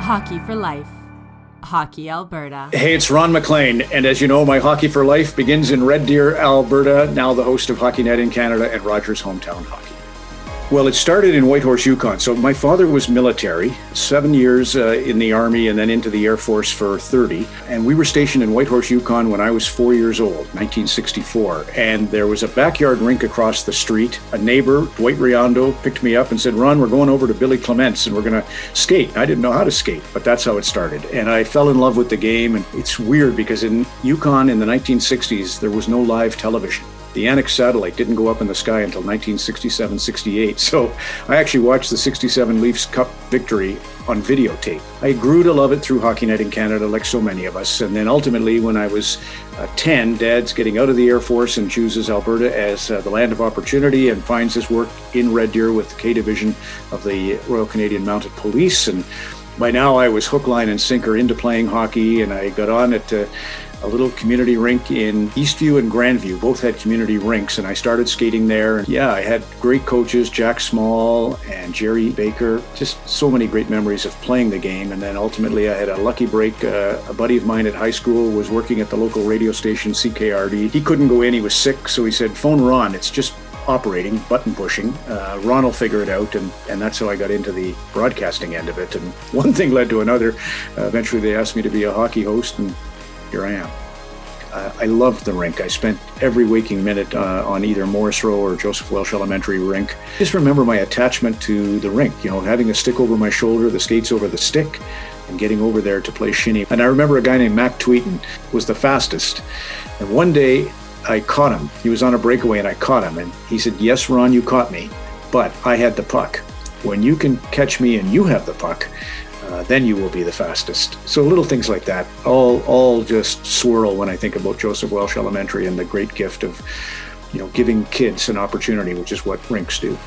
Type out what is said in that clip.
Hockey for Life. Hockey Alberta. Hey, it's Ron MacLean, and as you know, my Hockey for Life begins in Red Deer, Alberta, now the host of Hockey Net in Canada and Rogers Hometown Hockey. Well, it started in Whitehorse, Yukon. So my father was military, 7 years in the Army and then into the Air Force for 30. And we were stationed in Whitehorse, Yukon when I was 4 years old, 1964. And there was a backyard rink across the street. A neighbor, Dwight Riondo, picked me up and said, Ron, we're going over to Billy Clement's and we're going to skate. I didn't know how to skate, but that's how it started. And I fell in love with the game. And it's weird because in Yukon in the 1960s, there was no live television. The Annex satellite didn't go up in the sky until 1967-68. So I actually watched the 67 Leafs Cup victory on videotape. I grew to love it through Hockey Net in Canada, like so many of us. And then ultimately, when I was 10, Dad's getting out of the Air Force and chooses Alberta as the land of opportunity and finds his work in Red Deer with the K Division of the Royal Canadian Mounted Police. And by now I was hook, line, and sinker into playing hockey, and I got on at a little community rink in Eastview and Grandview. Both had community rinks, and I started skating there. And yeah, I had great coaches, Jack Small and Jerry Baker. Just so many great memories of playing the game. And then ultimately I had a lucky break. A buddy of mine at high school was working at the local radio station, CKRD. He couldn't go in, he was sick, so he said, phone Ron, it's just operating, button pushing. Ron will figure it out, and that's how I got into the broadcasting end of it. And one thing led to another. Eventually they asked me to be a hockey host, and here I am. I loved the rink. I spent every waking minute on either Morris Row or Joseph Welsh Elementary rink. Just remember my attachment to the rink, having a stick over my shoulder, the skates over the stick, and getting over there to play shinny. And I remember a guy named Mac Tweeton was the fastest. And one day I caught him. He was on a breakaway and I caught him. And he said, yes, Ron, you caught me, but I had the puck. When you can catch me and you have the puck, then you will be the fastest. So little things like that all just swirl when I think about Joseph Welsh Elementary and the great gift of, giving kids an opportunity, which is what rinks do.